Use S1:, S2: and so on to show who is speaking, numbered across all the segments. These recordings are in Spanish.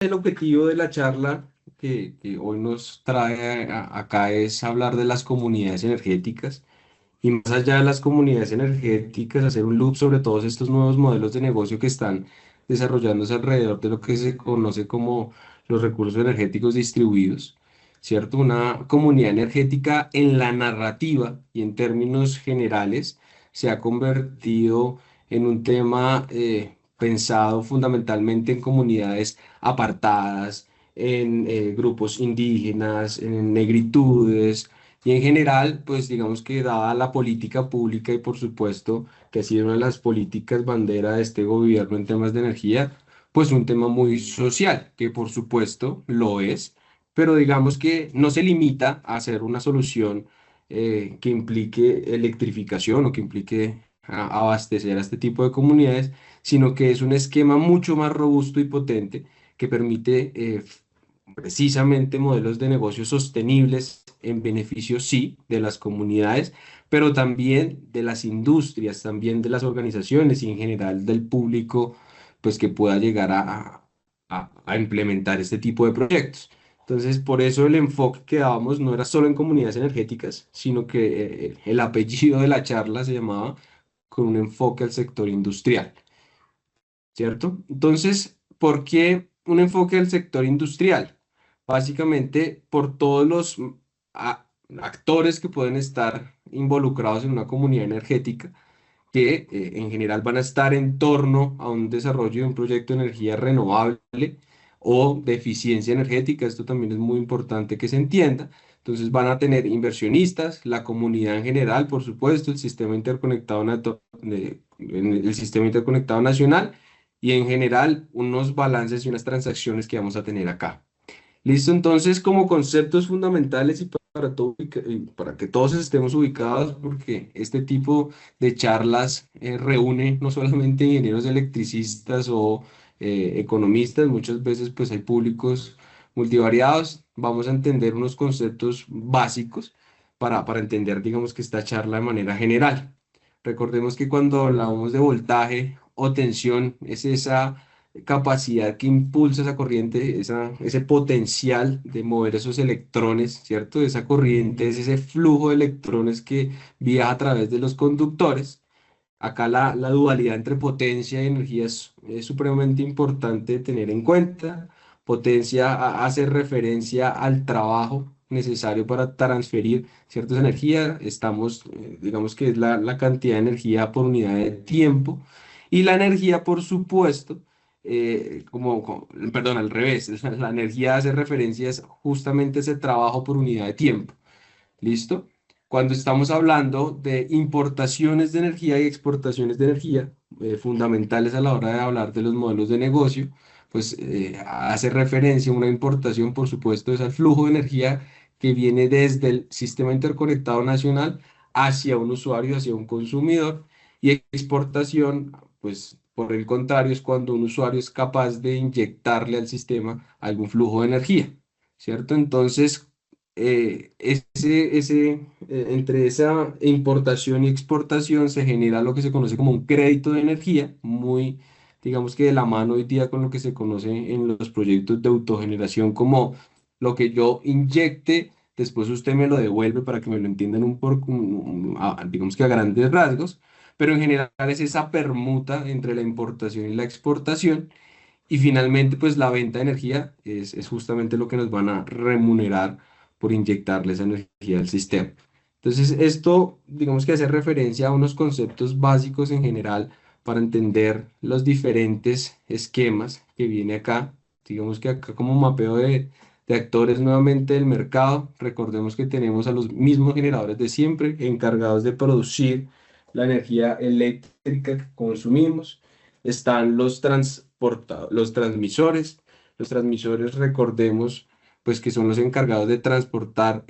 S1: el objetivo de la charla que hoy nos trae acá es hablar de las comunidades energéticas y más allá de las comunidades energéticas, hacer un loop sobre todos estos nuevos modelos de negocio que están desarrollándose alrededor de lo que se conoce como los recursos energéticos distribuidos, ¿cierto? Una comunidad energética en la narrativa y en términos generales se ha convertido en un tema pensado fundamentalmente en comunidades apartadas, en grupos indígenas, en negritudes y en general, pues digamos que dada la política pública y por supuesto que ha sido una de las políticas bandera de este gobierno en temas de energía, pues un tema muy social, que por supuesto lo es, pero digamos que no se limita a ser una solución que implique electrificación o que implique abastecer a este tipo de comunidades, sino que es un esquema mucho más robusto y potente que permite precisamente modelos de negocios sostenibles en beneficio, sí, de las comunidades, pero también de las industrias, también de las organizaciones y en general del público, pues que pueda llegar a implementar este tipo de proyectos. Entonces, por eso el enfoque que dábamos no era solo en comunidades energéticas, sino que el apellido de la charla se llamaba con un enfoque al sector industrial, ¿cierto? Entonces, ¿por qué un enfoque al sector industrial? Básicamente por todos los actores que pueden estar involucrados en una comunidad energética que en general van a estar en torno a un desarrollo de un proyecto de energía renovable o de eficiencia energética. Esto también es muy importante que se entienda. Entonces van a tener inversionistas, la comunidad en general, por supuesto, el sistema interconectado, el sistema interconectado nacional y en general unos balances y unas transacciones que vamos a tener acá. Listo, entonces como conceptos fundamentales y para, y para que todos estemos ubicados, porque este tipo de charlas reúne no solamente ingenieros electricistas o economistas, muchas veces pues hay públicos multivariados, vamos a entender unos conceptos básicos para entender digamos que esta charla de manera general. Recordemos que cuando hablamos de voltaje o tensión es esa capacidad que impulsa esa corriente, ese potencial de mover esos electrones, ¿cierto? Esa corriente es ese flujo de electrones que viaja a través de los conductores. Acá la dualidad entre potencia y energía es supremamente importante tener en cuenta. Potencia hace referencia al trabajo necesario para transferir ciertas energías. Estamos, digamos que es la cantidad de energía por unidad de tiempo. Y la energía, por supuesto, perdón, al revés, la energía hace referencia es justamente ese trabajo por unidad de tiempo. ¿Listo? Cuando estamos hablando de importaciones de energía y exportaciones de energía, fundamentales a la hora de hablar de los modelos de negocio, pues hace referencia a una importación, por supuesto, es al flujo de energía que viene desde el sistema interconectado nacional hacia un usuario, hacia un consumidor, y exportación, pues por el contrario, es cuando un usuario es capaz de inyectarle al sistema algún flujo de energía, ¿cierto? Entonces, entre esa importación y exportación se genera lo que se conoce como un crédito de energía, muy, digamos que de la mano hoy día con lo que se conoce en los proyectos de autogeneración, como lo que yo inyecte, después usted me lo devuelve para que me lo entiendan digamos que a grandes rasgos, pero en general es esa permuta entre la importación y la exportación. Y finalmente, pues la venta de energía es justamente lo que nos van a remunerar por inyectarle esa energía al sistema. Entonces, esto, digamos que hace referencia a unos conceptos básicos en general para entender los diferentes esquemas que viene acá. Digamos que acá como mapeo de actores nuevamente del mercado, recordemos que tenemos a los mismos generadores de siempre encargados de producir la energía eléctrica que consumimos. Están los transmisores. Los transmisores, recordemos, pues que son los encargados de transportar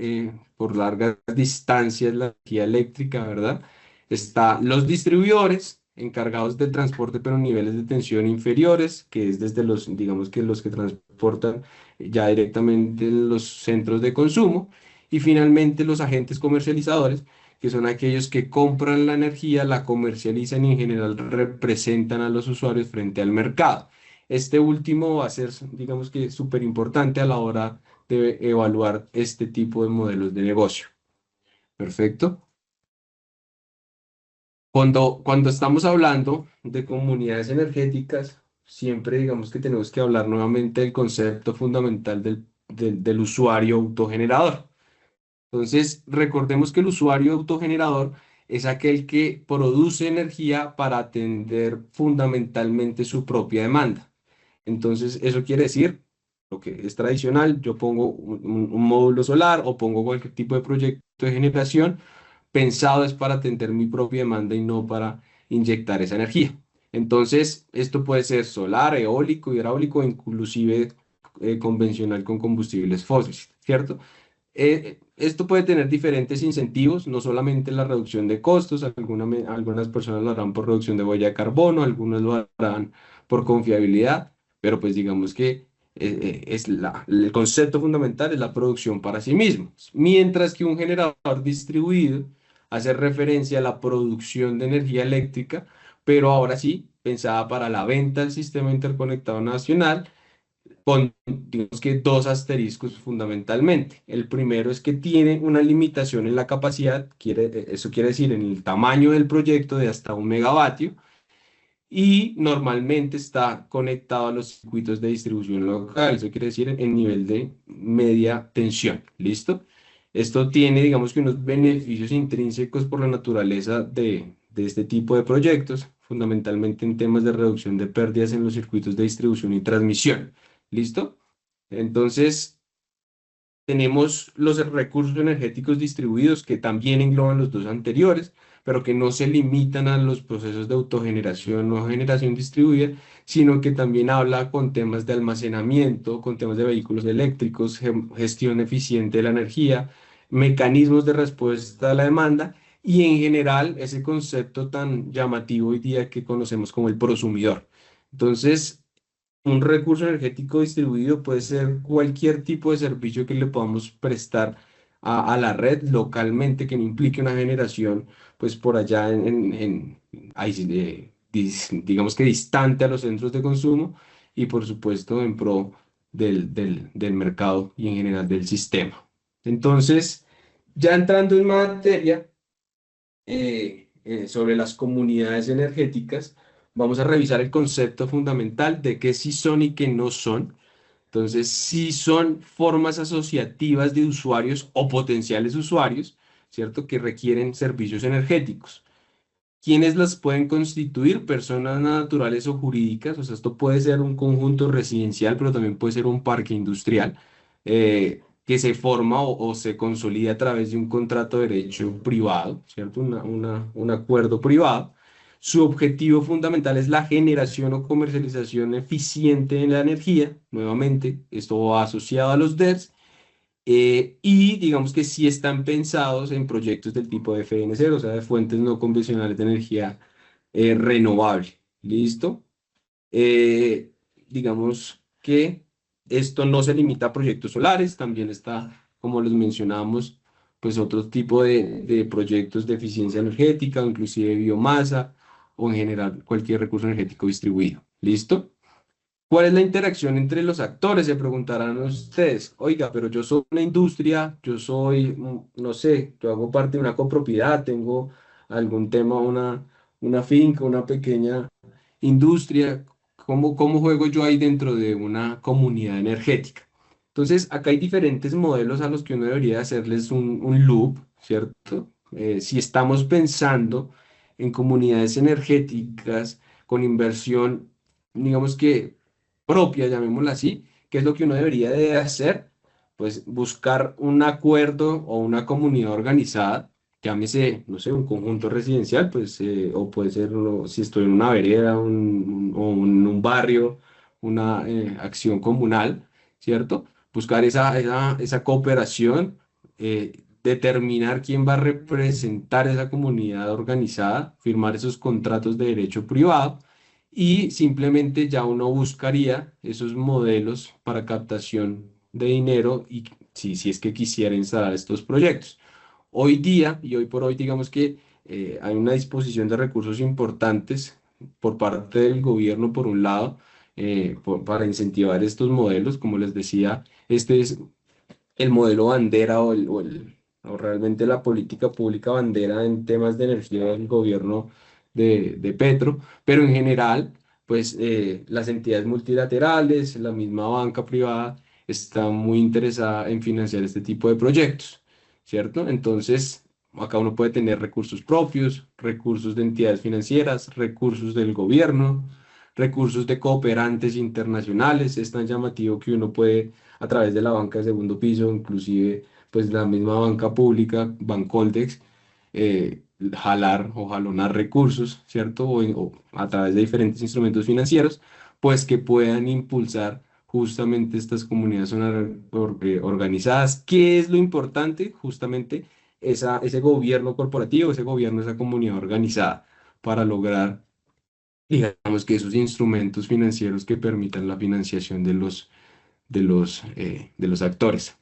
S1: por largas distancias la energía eléctrica, ¿verdad? Está los distribuidores, encargados del transporte, pero a niveles de tensión inferiores, que es desde los, digamos que los que transportan ya directamente en los centros de consumo. Y finalmente los agentes comercializadores, que son aquellos que compran la energía, la comercializan y en general representan a los usuarios frente al mercado. Este último va a ser, digamos que, súper importante a la hora de evaluar este tipo de modelos de negocio. Perfecto. Cuando estamos hablando de comunidades energéticas, siempre digamos que tenemos que hablar nuevamente del concepto fundamental del usuario autogenerador. Entonces, recordemos que el usuario autogenerador es aquel que produce energía para atender fundamentalmente su propia demanda. Entonces, eso quiere decir, lo que es tradicional, yo pongo un módulo solar o pongo cualquier tipo de proyecto de generación pensado es para atender mi propia demanda y no para inyectar esa energía. Entonces, esto puede ser solar, eólico, hidráulico, inclusive convencional con combustibles fósiles, ¿cierto? Esto puede tener diferentes incentivos, no solamente la reducción de costos, algunas personas lo harán por reducción de huella de carbono, algunas lo harán por confiabilidad, pero pues digamos que el concepto fundamental es la producción para sí mismo, mientras que un generador distribuido hace referencia a la producción de energía eléctrica, pero ahora sí, pensada para la venta del sistema interconectado nacional con, digamos que dos asteriscos fundamentalmente. El primero es que tiene una limitación en la capacidad, eso quiere decir en el tamaño del proyecto de hasta 1 megavatio, y normalmente está conectado a los circuitos de distribución local, eso quiere decir en nivel de media tensión. ¿Listo? Esto tiene, digamos que unos beneficios intrínsecos por la naturaleza de este tipo de proyectos, fundamentalmente en temas de reducción de pérdidas en los circuitos de distribución y transmisión. ¿Listo? Entonces, tenemos los recursos energéticos distribuidos que también engloban los dos anteriores, pero que no se limitan a los procesos de autogeneración o generación distribuida, sino que también habla con temas de almacenamiento, con temas de vehículos eléctricos, gestión eficiente de la energía, mecanismos de respuesta a la demanda y en general ese concepto tan llamativo hoy día que conocemos como el prosumidor. Entonces, un recurso energético distribuido puede ser cualquier tipo de servicio que le podamos prestar a la red localmente que no implique una generación, pues por allá ahí sí, digamos que distante a los centros de consumo y por supuesto en pro del mercado y en general del sistema. Entonces, ya entrando en materia, sobre las comunidades energéticas, vamos a revisar el concepto fundamental de qué sí son y qué no son. Entonces, sí son formas asociativas de usuarios o potenciales usuarios, ¿cierto? Que requieren servicios energéticos. ¿Quiénes las pueden constituir? Personas naturales o jurídicas, o sea, esto puede ser un conjunto residencial, pero también puede ser un parque industrial que se forma o se consolida a través de un contrato de derecho privado, ¿cierto? Un acuerdo privado. Su objetivo fundamental es la generación o comercialización eficiente de la energía. Nuevamente, esto va asociado a los DERs y digamos que sí están pensados en proyectos del tipo de FNC, o sea, de fuentes no convencionales de energía renovable. ¿Listo? Eh, digamos que esto no se limita a proyectos solares, también está, como les mencionamos, pues otro tipo de proyectos de eficiencia energética, o inclusive biomasa, o en general cualquier recurso energético distribuido. ¿Listo? ¿Cuál es la interacción entre los actores? Se preguntarán ustedes. Oiga, pero yo soy una industria, yo soy, no sé, yo hago parte de una copropiedad, tengo algún tema, una finca, una pequeña industria. ¿Cómo juego yo ahí dentro de una comunidad energética? Entonces, acá hay diferentes modelos a los que uno debería hacerles un loop, ¿cierto? Si estamos pensando en comunidades energéticas con inversión, digamos que propia, llamémosla así, ¿qué es lo que uno debería de hacer? Pues buscar un acuerdo o una comunidad organizada, llámese, no sé, un conjunto residencial, pues, o puede ser, si estoy en una vereda o un barrio, una acción comunal, ¿cierto? Buscar esa cooperación, determinar quién va a representar esa comunidad organizada, firmar esos contratos de derecho privado y simplemente ya uno buscaría esos modelos para captación de dinero y si es que quisiera instalar estos proyectos. Hoy día y hoy por hoy, digamos que hay una disposición de recursos importantes por parte del gobierno, por un lado, para incentivar estos modelos. Como les decía, este es el modelo bandera o realmente la política pública bandera en temas de energía del gobierno de Petro, pero en general, pues las entidades multilaterales, la misma banca privada está muy interesada en financiar este tipo de proyectos, ¿cierto? Entonces, acá uno puede tener recursos propios, recursos de entidades financieras, recursos del gobierno, recursos de cooperantes internacionales. Es tan llamativo que uno puede a través de la banca de segundo piso, inclusive pues la misma banca pública, Bancoldex, jalar o jalonar recursos, ¿cierto? O a través de diferentes instrumentos financieros, pues que puedan impulsar justamente estas comunidades organizadas. ¿Qué es lo importante? Justamente ese gobierno corporativo, ese gobierno, esa comunidad organizada para lograr, digamos, que esos instrumentos financieros que permitan la financiación de los actores.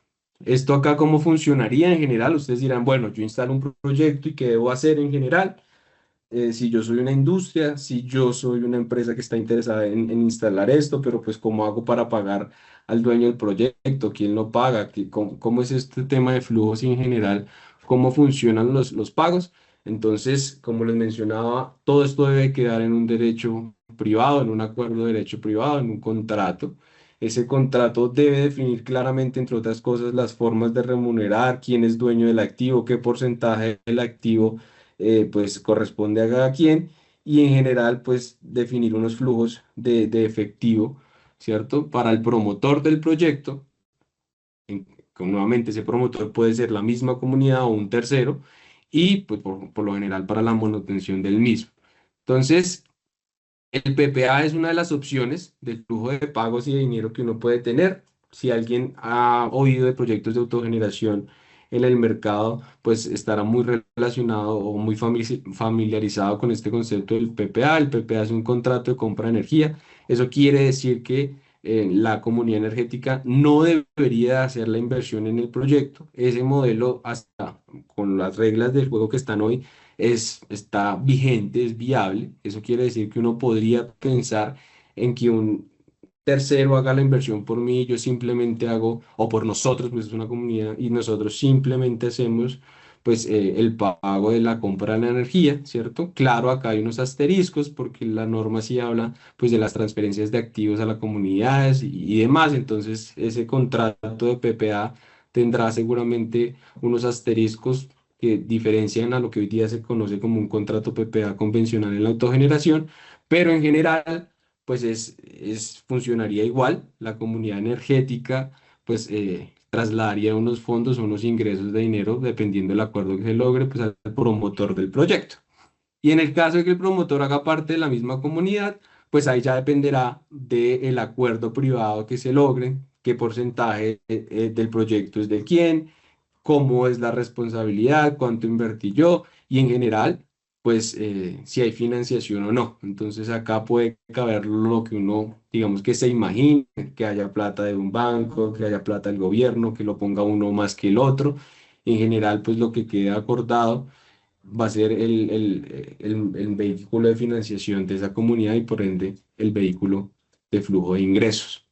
S1: Esto acá, ¿cómo funcionaría en general? Ustedes dirán, bueno, yo instalo un proyecto y ¿qué debo hacer en general? Si yo soy una industria, si yo soy una empresa que está interesada en instalar esto, pero pues ¿cómo hago para pagar al dueño del proyecto? ¿Quién lo paga? ¿Cómo es este tema de flujos y en general? ¿Cómo funcionan los pagos? Entonces, como les mencionaba, todo esto debe quedar en un derecho privado, en un acuerdo de derecho privado, en un contrato. Ese contrato debe definir claramente, entre otras cosas, las formas de remunerar, quién es dueño del activo, qué porcentaje del activo pues corresponde a cada quien y en general pues definir unos flujos de efectivo, ¿cierto? Para el promotor del proyecto, que nuevamente ese promotor puede ser la misma comunidad o un tercero y pues por lo general para la manutención del mismo. Entonces, el PPA es una de las opciones del flujo de pagos y de dinero que uno puede tener. Si alguien ha oído de proyectos de autogeneración en el mercado, pues estará muy relacionado o muy familiarizado con este concepto del PPA. El PPA es un contrato de compra de energía. Eso quiere decir que la comunidad energética no debería hacer la inversión en el proyecto. Ese modelo, hasta con las reglas del juego que están hoy, está vigente, es viable. Eso quiere decir que uno podría pensar en que un tercero haga la inversión por mí, yo simplemente hago, o por nosotros, pues es una comunidad, y nosotros simplemente hacemos pues el pago de la compra de la energía, ¿cierto? Claro, acá hay unos asteriscos porque la norma sí habla pues de las transferencias de activos a las comunidades y demás, entonces ese contrato de PPA tendrá seguramente unos asteriscos que diferencian a lo que hoy día se conoce como un contrato PPA convencional en la autogeneración, pero en general, pues funcionaría igual. La comunidad energética, pues trasladaría unos fondos o unos ingresos de dinero, dependiendo del acuerdo que se logre, pues al promotor del proyecto. Y en el caso de que el promotor haga parte de la misma comunidad, pues ahí ya dependerá del acuerdo privado que se logre, qué porcentaje del proyecto es de quién, cómo es la responsabilidad, cuánto invertí yo y en general, pues si hay financiación o no. Entonces acá puede caber lo que uno, digamos que se imagine, que haya plata de un banco, que haya plata del gobierno, que lo ponga uno más que el otro. En general, pues lo que quede acordado va a ser el vehículo de financiación de esa comunidad y por ende el vehículo de flujo de ingresos.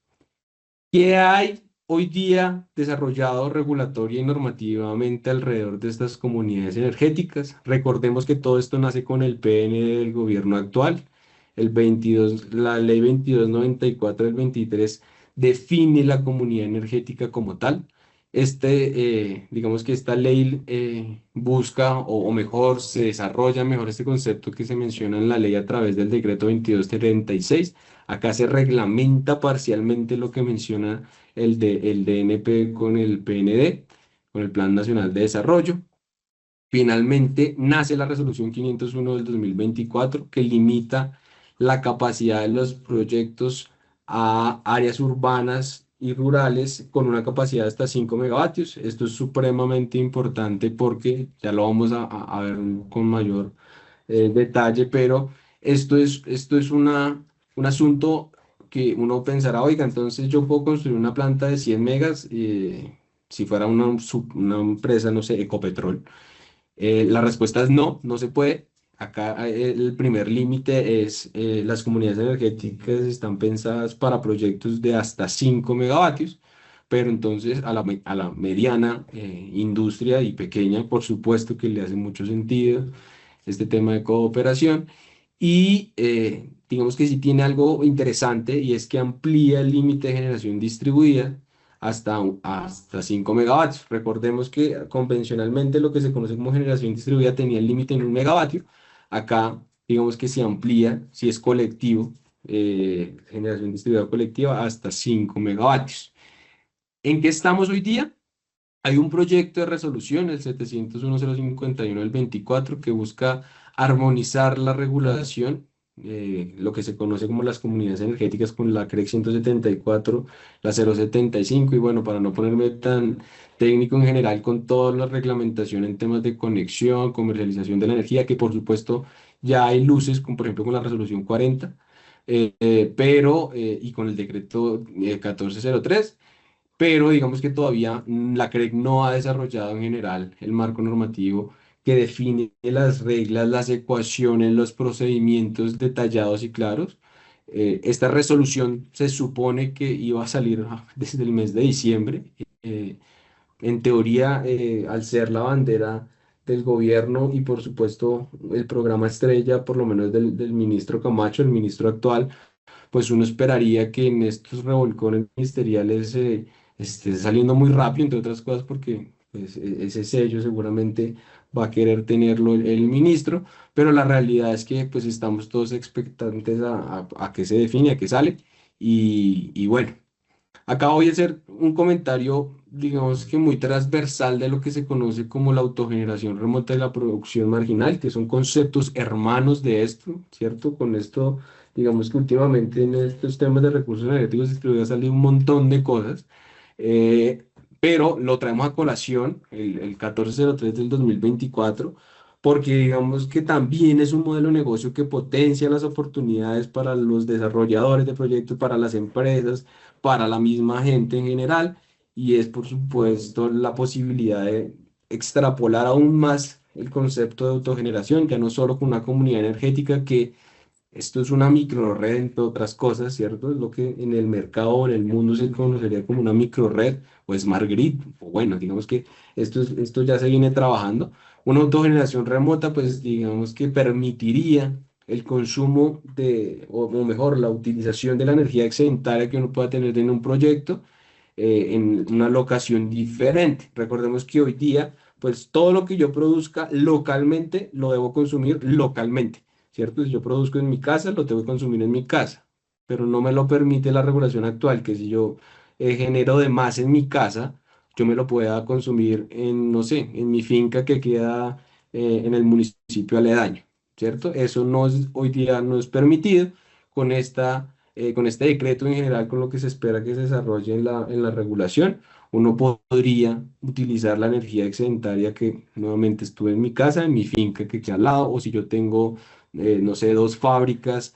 S1: ¿Qué hay hoy día desarrollado regulatoria y normativamente alrededor de estas comunidades energéticas? Recordemos que todo esto nace con el PN del gobierno actual. La ley 2294 del 23 define la comunidad energética como tal. Digamos que esta ley busca o mejor se desarrolla mejor este concepto que se menciona en la ley a través del decreto 2236. Acá se reglamenta parcialmente lo que menciona el DNP con el PND, con el Plan Nacional de Desarrollo. Finalmente nace la resolución 501 del 2024 que limita la capacidad de los proyectos a áreas urbanas y rurales con una capacidad de hasta 5 megavatios. Esto es supremamente importante porque ya lo vamos a ver con mayor detalle, pero esto es un asunto que uno pensará, oiga, entonces yo puedo construir una planta de 100 megas si fuera una empresa, no sé, Ecopetrol. La respuesta es no, no se puede. Acá el primer límite es las comunidades energéticas están pensadas para proyectos de hasta 5 megavatios, pero entonces a la mediana industria y pequeña, por supuesto que le hace mucho sentido este tema de cooperación. Y digamos que sí tiene algo interesante y es que amplía el límite de generación distribuida hasta 5 megavatios. Recordemos que convencionalmente lo que se conoce como generación distribuida tenía el límite en 1 megavatio. Acá, digamos que se amplía, si es colectivo, generación distribuida colectiva, hasta 5 megavatios. ¿En qué estamos hoy día? Hay un proyecto de resolución, el 701.051 del 24, que busca armonizar la regulación, lo que se conoce como las comunidades energéticas, con la CREC 174, la 075, y bueno, para no ponerme tan técnico en general, con toda la reglamentación en temas de conexión, comercialización de la energía, que por supuesto ya hay luces, como por ejemplo con la resolución 40, y con el decreto 1403, pero digamos que todavía la CREC no ha desarrollado en general el marco normativo que define las reglas, las ecuaciones, los procedimientos detallados y claros. Esta resolución se supone que iba a salir desde el mes de diciembre. Eh, en teoría, al ser la bandera del gobierno y por supuesto el programa estrella, por lo menos del ministro Camacho, el ministro actual, pues uno esperaría que en estos revolcones ministeriales esté saliendo muy rápido, entre otras cosas, porque pues, ese sello seguramente va a querer tenerlo el ministro, pero la realidad es que pues estamos todos expectantes a que se define, a que sale, y bueno. Acá voy a hacer un comentario, digamos que muy transversal de lo que se conoce como la autogeneración remota de la producción marginal, que son conceptos hermanos de esto, ¿cierto? Con esto, digamos que últimamente en estos temas de recursos energéticos distribuidos ha salido un montón de cosas, eh, pero lo traemos a colación, el 1403 del 2024, porque digamos que también es un modelo de negocio que potencia las oportunidades para los desarrolladores de proyectos, para las empresas, para la misma gente en general, y es por supuesto la posibilidad de extrapolar aún más el concepto de autogeneración, ya no solo con una comunidad energética, que esto es una microred, entre otras cosas, ¿cierto? Es lo que en el mercado o en el mundo se conocería como una microred o smart grid, o bueno, digamos que esto ya se viene trabajando. Una autogeneración remota, pues digamos que permitiría el consumo o mejor, la utilización de la energía excedentaria que uno pueda tener en un proyecto en una locación diferente. Recordemos que hoy día, pues todo lo que yo produzca localmente lo debo consumir localmente, ¿cierto? Si yo produzco en mi casa, lo tengo que consumir en mi casa, pero no me lo permite la regulación actual, que si yo genero de más en mi casa, yo me lo pueda consumir en, no sé, en mi finca que queda en el municipio aledaño, ¿cierto? Eso no es, hoy día no es permitido con este decreto en general, con lo que se espera que se desarrolle en la regulación. Uno podría utilizar la energía excedentaria que nuevamente estuve en mi casa, en mi finca que queda al lado, o si yo tengo, no sé, dos fábricas,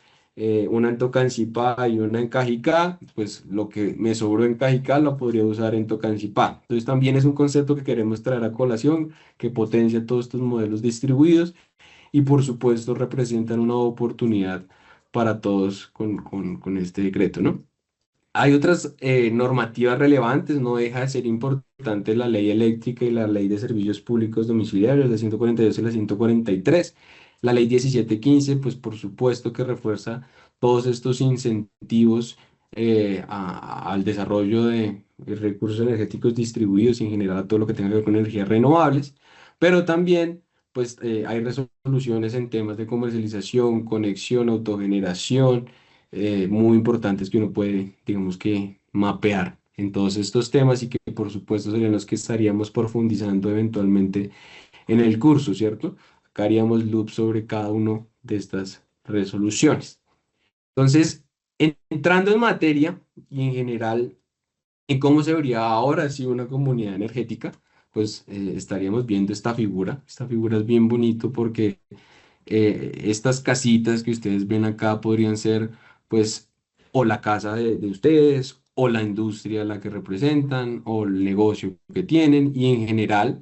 S1: una en Tocancipá y una en Cajicá, pues lo que me sobró en Cajicá lo podría usar en Tocancipá. Entonces también es un concepto que queremos traer a colación, que potencia todos estos modelos distribuidos y por supuesto representan una oportunidad para todos con este decreto, ¿no? Hay otras normativas relevantes, no deja de ser importante la ley eléctrica y la ley de servicios públicos domiciliarios, la 142 y la 143. La ley 1715, pues por supuesto que refuerza todos estos incentivos al desarrollo de recursos energéticos distribuidos y en general a todo lo que tenga que ver con energías renovables, pero también pues hay resoluciones en temas de comercialización, conexión, autogeneración, muy importantes que uno puede, digamos que, mapear en todos estos temas y que por supuesto serían los que estaríamos profundizando eventualmente en el curso, ¿cierto? Acá haríamos loop sobre cada uno de estas resoluciones. Entonces, entrando en materia y en general en cómo se vería ahora si una comunidad energética, pues estaríamos viendo esta figura. Esta figura es bien bonito porque estas casitas que ustedes ven acá podrían ser, pues, o la casa de ustedes, o la industria a la que representan, o el negocio que tienen, y en general,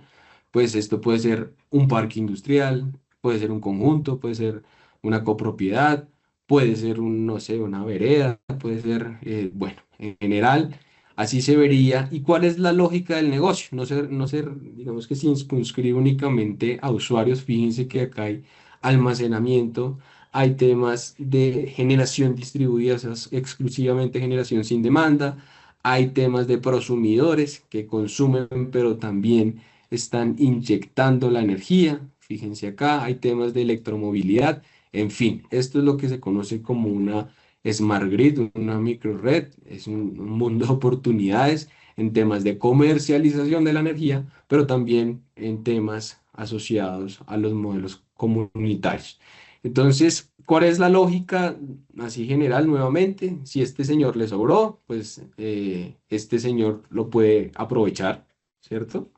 S1: pues esto puede ser un parque industrial, puede ser un conjunto, puede ser una copropiedad, puede ser un, no sé, una vereda, puede ser, bueno, en general, así se vería. ¿Y cuál es la lógica del negocio? No ser, digamos que se circunscribe únicamente a usuarios. Fíjense que acá hay almacenamiento, hay temas de generación distribuida, o sea, es exclusivamente generación sin demanda, hay temas de prosumidores que consumen, pero también están inyectando la energía. Fíjense acá, hay temas de electromovilidad. En fin, esto es lo que se conoce como una Smart Grid, una microred. Es un mundo de oportunidades en temas de comercialización de la energía, pero también en temas asociados a los modelos comunitarios. Entonces, ¿cuál es la lógica así general nuevamente? Si este señor le sobró, pues este señor lo puede aprovechar, ¿cierto?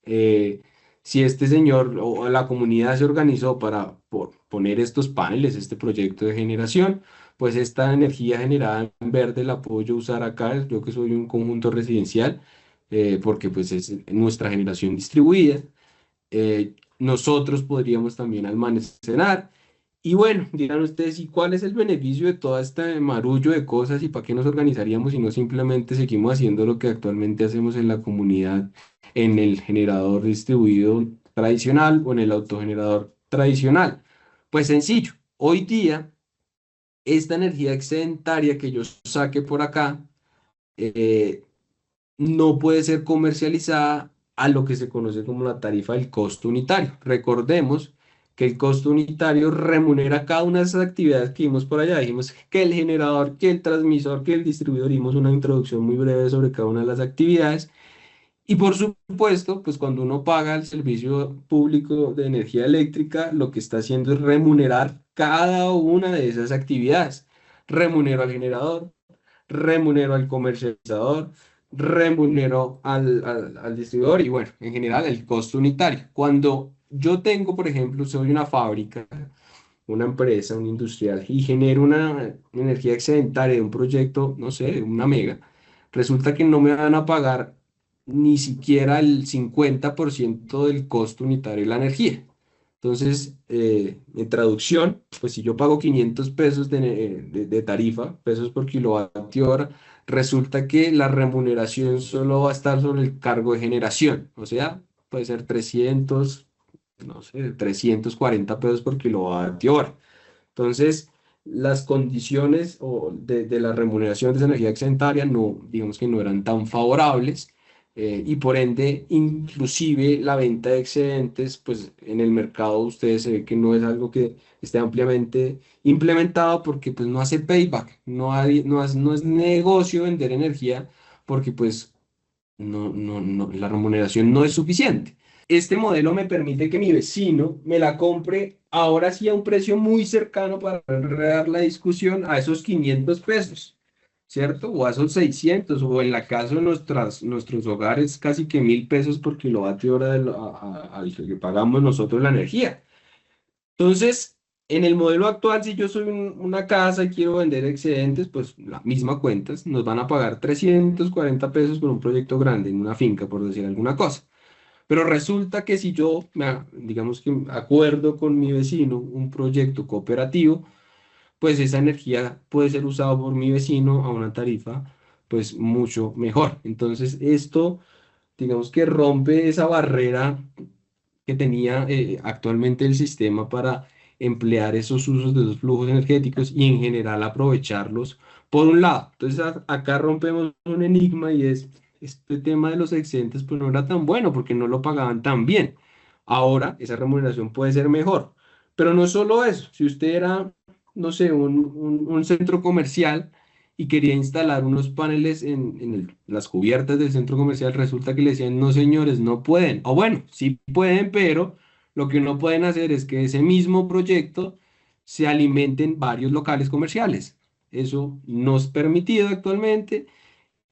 S1: eh, si este señor o la comunidad se organizó para poner estos paneles, este proyecto de generación, pues esta energía generada en verde la puedo yo usar acá, yo que soy un conjunto residencial, porque pues es nuestra generación distribuida. Nosotros podríamos también almacenar. Y bueno, dirán ustedes, ¿y cuál es el beneficio de todo este marullo de cosas y para qué nos organizaríamos si no simplemente seguimos haciendo lo que actualmente hacemos en la comunidad, en el generador distribuido tradicional o en el autogenerador tradicional? Pues sencillo, hoy día esta energía excedentaria que yo saque por acá, eh, no puede ser comercializada a lo que se conoce como la tarifa del costo unitario. Recordemos que el costo unitario remunera cada una de esas actividades que vimos por allá. Dijimos que el generador, que el transmisor, que el distribuidor, dimos una introducción muy breve sobre cada una de las actividades. Y por supuesto, pues cuando uno paga el servicio público de energía eléctrica, lo que está haciendo es remunerar cada una de esas actividades. Remunero al generador, remunero al comercializador, remunero al distribuidor y bueno, en general el costo unitario. Cuando yo tengo, por ejemplo, soy una fábrica, una empresa, un industrial y genero una energía excedentaria de un proyecto, no sé, de una mega, resulta que no me van a pagar ni siquiera el 50% del costo unitario de la energía. Entonces, en traducción, pues si yo pago 500 pesos de tarifa, pesos por kilovatio hora, resulta que la remuneración solo va a estar sobre el cargo de generación. O sea, puede ser 300, no sé, 340 pesos por kilovatio hora. Entonces, las condiciones de la remuneración de esa energía excedentaria no, digamos que no eran tan favorables, y por ende, inclusive la venta de excedentes, pues en el mercado ustedes se ve que no es algo que esté ampliamente implementado porque pues no hace payback, no es negocio vender energía porque pues la remuneración no es suficiente. Este modelo me permite que mi vecino me la compre ahora sí a un precio muy cercano para enredar la discusión a esos 500 pesos, ¿cierto? O a esos 600, o en la casa de nuestros hogares casi que 1.000 pesos por kilovatio hora al que pagamos nosotros la energía. Entonces, en el modelo actual, si yo soy una casa y quiero vender excedentes, pues la misma cuentas, nos van a pagar 340 pesos por un proyecto grande en una finca, por decir alguna cosa. Pero resulta que si yo, digamos que acuerdo con mi vecino un proyecto cooperativo, pues esa energía puede ser usada por mi vecino a una tarifa pues mucho mejor. Entonces esto, digamos que rompe esa barrera que tenía actualmente el sistema para emplear esos usos de esos flujos energéticos y en general aprovecharlos por un lado. Entonces acá rompemos un enigma y es este tema de los excedentes pues no era tan bueno porque no lo pagaban tan bien. Ahora esa remuneración puede ser mejor. Pero no solo eso, si usted era, no sé, un centro comercial y quería instalar unos paneles en las cubiertas del centro comercial, resulta que le decían, no señores, no pueden. O bueno, sí pueden, pero lo que no pueden hacer es que ese mismo proyecto se alimente en varios locales comerciales. Eso no es permitido actualmente,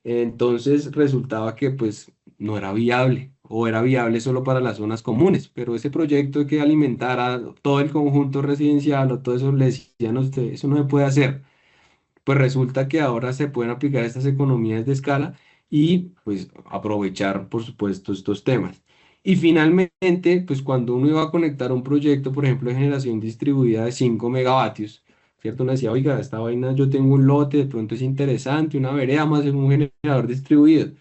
S1: entonces resultaba que pues no era viable o era viable solo para las zonas comunes, pero ese proyecto que alimentara todo el conjunto residencial o todo eso le decían a usted, eso no se puede hacer. Pues resulta que ahora se pueden aplicar estas economías de escala y pues aprovechar, por supuesto, estos temas. Y finalmente, pues cuando uno iba a conectar un proyecto, por ejemplo, de generación distribuida de 5 megavatios, ¿cierto? Uno decía, oiga, esta vaina yo tengo un lote, de pronto es interesante, una vereda más en un generador distribuido.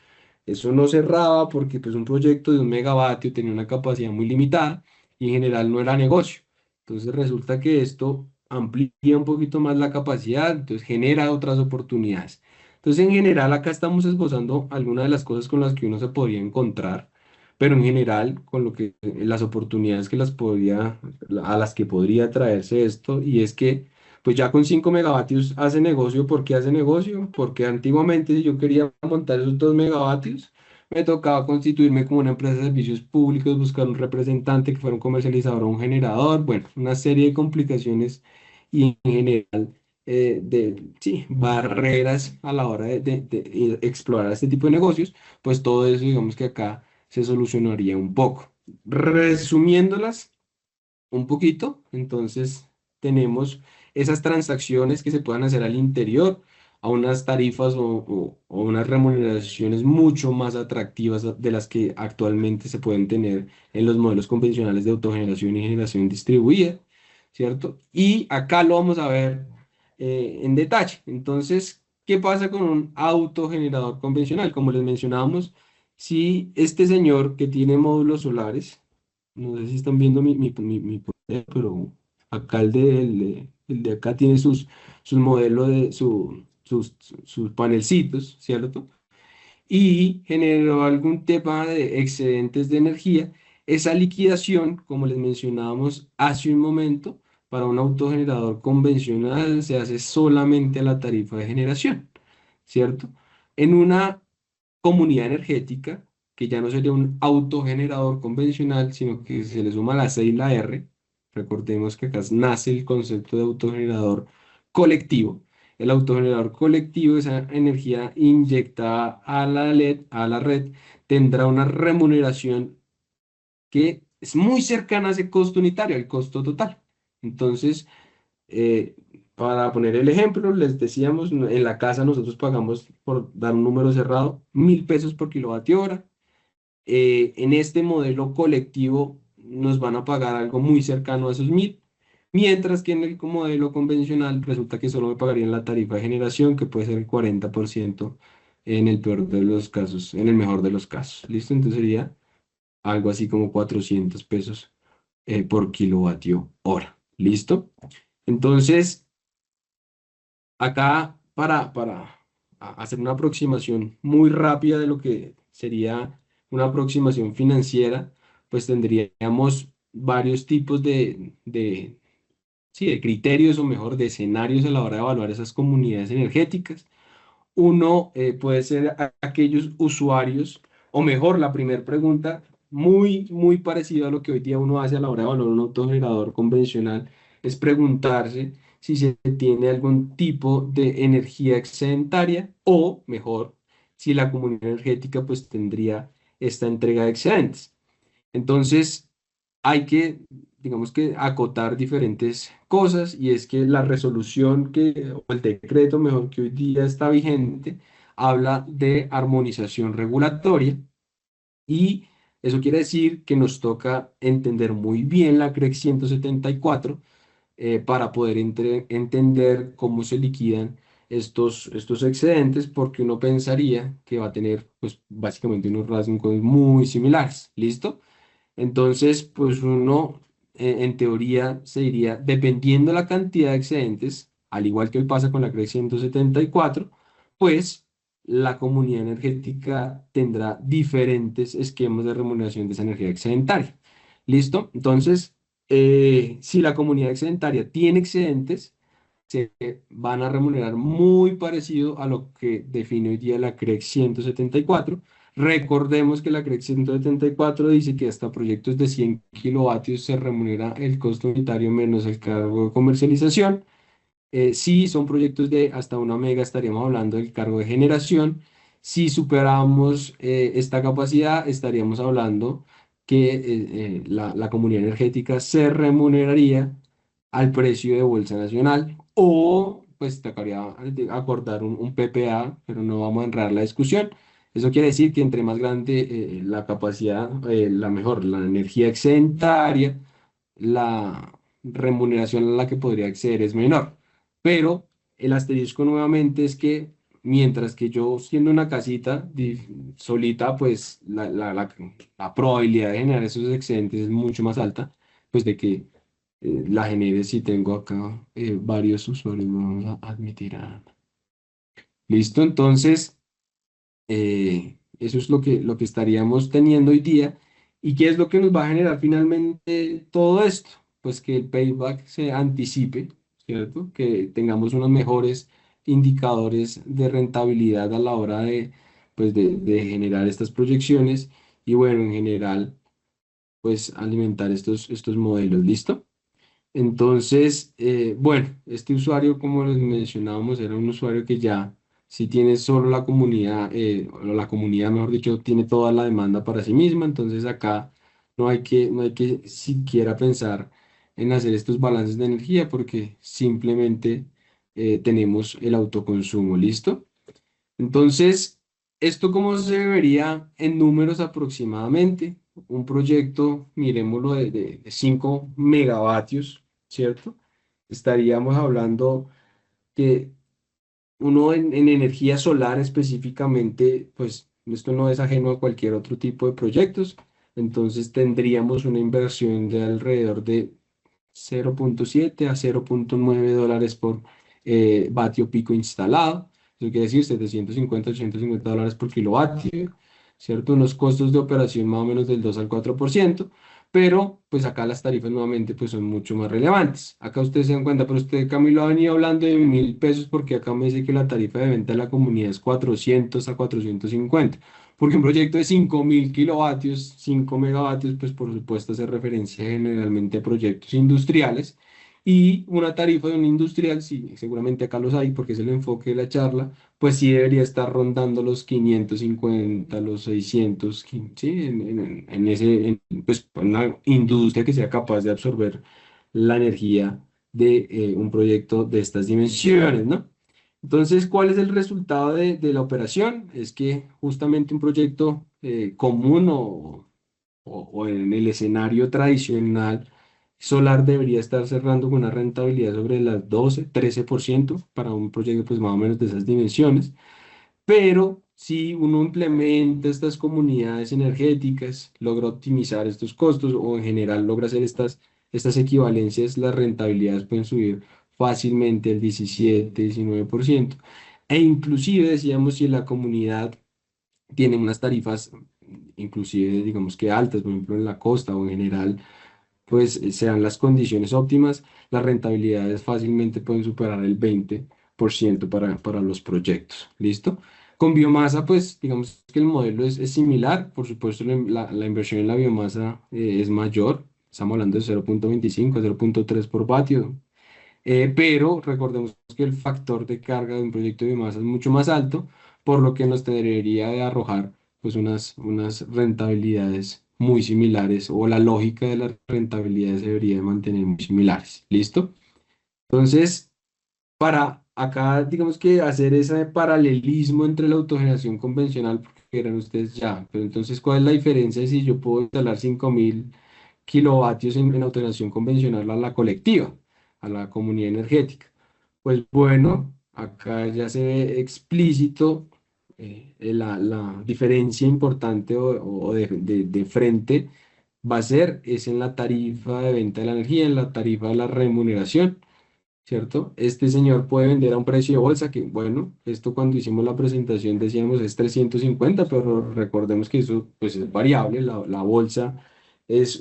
S1: Eso no cerraba porque pues un proyecto de 1 megavatio tenía una capacidad muy limitada y en general no era negocio. Entonces resulta que esto amplía un poquito más la capacidad, entonces genera otras oportunidades. Entonces en general acá estamos esbozando algunas de las cosas con las que uno se podría encontrar, pero en general con lo que las oportunidades que a las que podría traerse esto, y es que pues ya con 5 megavatios hace negocio. ¿Por qué hace negocio? Porque antiguamente si yo quería montar esos 2 megavatios, me tocaba constituirme como una empresa de servicios públicos, buscar un representante que fuera un comercializador o un generador, bueno, una serie de complicaciones y en general sí, barreras a la hora de explorar este tipo de negocios, pues todo eso digamos que acá se solucionaría un poco. Resumiéndolas un poquito, entonces tenemos esas transacciones que se puedan hacer al interior a unas tarifas o unas remuneraciones mucho más atractivas de las que actualmente se pueden tener en los modelos convencionales de autogeneración y generación distribuida, ¿cierto? Y acá lo vamos a ver en detalle. Entonces, ¿qué pasa con un autogenerador convencional? Como les mencionábamos, si este señor que tiene módulos solares, no sé si están viendo mi pantalla, pero acá el de acá tiene sus modelos sus panelcitos, ¿cierto? Y generó algún tema de excedentes de energía. Esa liquidación, como les mencionábamos hace un momento, para un autogenerador convencional se hace solamente a la tarifa de generación, ¿cierto? En una comunidad energética, que ya no sería un autogenerador convencional, sino que se le suma la C y la R. Recordemos que acá nace el concepto de autogenerador colectivo. El autogenerador colectivo, esa energía inyectada a la LED, a la red, tendrá una remuneración que es muy cercana a ese costo unitario, al costo total. Entonces, eh, para poner el ejemplo, les decíamos, en la casa nosotros pagamos, por dar un número cerrado, 1.000 pesos por kilovatio hora. En este modelo colectivo nos van a pagar algo muy cercano a esos 1.000, mientras que en el modelo convencional resulta que solo me pagarían la tarifa de generación, que puede ser el 40% en el peor de los casos, en el mejor de los casos. ¿Listo? Entonces sería algo así como 400 pesos por kilovatio hora. ¿Listo? Entonces, acá para hacer una aproximación muy rápida de lo que sería una aproximación financiera, pues tendríamos varios tipos sí, de criterios o mejor de escenarios a la hora de evaluar esas comunidades energéticas. Uno puede ser aquellos usuarios, o mejor, la primera pregunta, muy parecida a lo que hoy día uno hace a la hora de evaluar un autogenerador convencional, es preguntarse si se tiene algún tipo de energía excedentaria o, mejor, si la comunidad energética pues tendría esta entrega de excedentes. Entonces, hay que, digamos que, acotar diferentes cosas y es que la resolución o el decreto, mejor, que hoy día está vigente, habla de armonización regulatoria y eso quiere decir que nos toca entender muy bien la CREC 174 para poder entender cómo se liquidan estos excedentes, porque uno pensaría que va a tener, pues, básicamente unos rasgos muy similares. ¿Listo? Entonces, pues uno, en teoría, se diría, dependiendo la cantidad de excedentes, al igual que hoy pasa con la CREC 174, pues la comunidad energética tendrá diferentes esquemas de remuneración de esa energía excedentaria. ¿Listo? Entonces, si la comunidad excedentaria tiene excedentes, se van a remunerar muy parecido a lo que define hoy día la CREC 174. Recordemos que la CREC 174 dice que hasta proyectos de 100 kilovatios se remunera el costo unitario menos el cargo de comercialización. Si son proyectos de hasta 1 mega, estaríamos hablando del cargo de generación. Si superamos esta capacidad, estaríamos hablando que la comunidad energética se remuneraría al precio de Bolsa Nacional o pues tocaría acordar un PPA, pero no vamos a entrar en la discusión. Eso quiere decir que entre más grande la capacidad, la mejor, la energía excedentaria, la remuneración a la que podría acceder es menor. Pero el asterisco nuevamente es que mientras que yo siendo una casita solita, pues la probabilidad de generar esos excedentes es mucho más alta, pues de que la genere si tengo acá varios usuarios. Vamos a admitir a... Listo, entonces... eso es lo que estaríamos teniendo hoy día. ¿Y qué es lo que nos va a generar finalmente todo esto? Pues que el payback se anticipe, ¿cierto? Que tengamos unos mejores indicadores de rentabilidad a la hora pues de generar estas proyecciones y bueno, en general, pues alimentar estos modelos. ¿Listo? Entonces, bueno, este usuario, como les mencionábamos, era un usuario que ya, si tiene solo la comunidad, o la comunidad, mejor dicho, tiene toda la demanda para sí misma, entonces acá no hay que siquiera pensar en hacer estos balances de energía porque simplemente tenemos el autoconsumo, ¿listo? Entonces, ¿esto cómo se vería en números aproximadamente? Un proyecto, miremoslo, de 5 megavatios, ¿cierto? Estaríamos hablando que uno en energía solar específicamente, pues esto no es ajeno a cualquier otro tipo de proyectos. Entonces tendríamos una inversión de alrededor de 0,7 a $0,9 por vatio pico instalado. Eso quiere decir 750 $850 por kilovatio, ¿cierto? Unos costos de operación más o menos del 2 al 4%, pero pues acá las tarifas nuevamente pues son mucho más relevantes. Acá ustedes se dan cuenta, pero usted, Camilo, ha venido hablando de 1.000 pesos porque acá me dice que la tarifa de venta de la comunidad es 400 a 450. Porque un proyecto de 5.000 kilovatios, 5 megavatios, pues por supuesto hace referencia generalmente a proyectos industriales y una tarifa de un industrial, sí, seguramente acá los hay porque es el enfoque de la charla, pues sí debería estar rondando los 550, los 600, sí, en ese, pues una industria que sea capaz de absorber la energía de un proyecto de estas dimensiones, ¿no? Entonces, ¿cuál es el resultado de la operación? Es que justamente un proyecto común o en el escenario tradicional solar debería estar cerrando con una rentabilidad sobre las 12-13% para un proyecto pues más o menos de esas dimensiones. Pero si uno implementa estas comunidades energéticas, logra optimizar estos costos o en general logra hacer estas equivalencias, las rentabilidades pueden subir fácilmente el 17-19%. E inclusive decíamos si la comunidad tiene unas tarifas inclusive digamos que altas, por ejemplo en la costa o en general pues sean las condiciones óptimas, las rentabilidades fácilmente pueden superar el 20% para los proyectos. ¿Listo? Con biomasa, pues digamos que el modelo es similar. Por supuesto, la inversión en la biomasa es mayor. Estamos hablando de 0,25 a 0,3 por vatio. Pero recordemos que el factor de carga de un proyecto de biomasa es mucho más alto, por lo que nos debería de arrojar pues unas rentabilidades muy similares o la lógica de las rentabilidades se debería de mantener muy similares. ¿Listo? Entonces, para acá, digamos que hacer ese paralelismo entre la autogeneración convencional, porque eran ustedes ya, pero entonces, ¿cuál es la diferencia si yo puedo instalar 5.000 kilovatios en autogeneración convencional a la colectiva, a la comunidad energética? Pues bueno, acá ya se ve explícito la diferencia importante o de frente va a ser es en la tarifa de venta de la energía, en la tarifa de la remuneración. ¿Cierto? Este señor puede vender a un precio de bolsa que, bueno, esto cuando hicimos la presentación decíamos es 350, pero recordemos que eso pues es variable, la bolsa es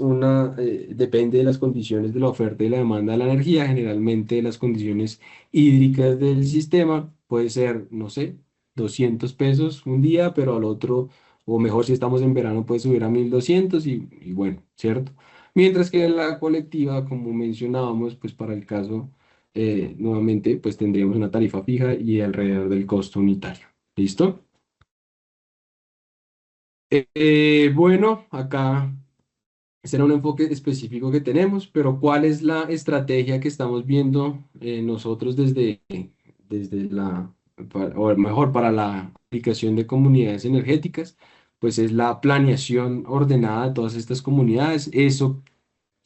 S1: depende de las condiciones de la oferta y la demanda de la energía, generalmente las condiciones hídricas del sistema, puede ser, no sé, 200 pesos un día, pero al otro, o mejor si estamos en verano, puede subir a 1.200 y bueno, ¿cierto? Mientras que la colectiva, como mencionábamos, pues para el caso nuevamente, pues tendríamos una tarifa fija y alrededor del costo unitario. ¿Listo? Bueno, acá será un enfoque específico que tenemos, pero ¿cuál es la estrategia que estamos viendo nosotros desde o mejor, para la aplicación de comunidades energéticas, pues es la planeación ordenada de todas estas comunidades. Eso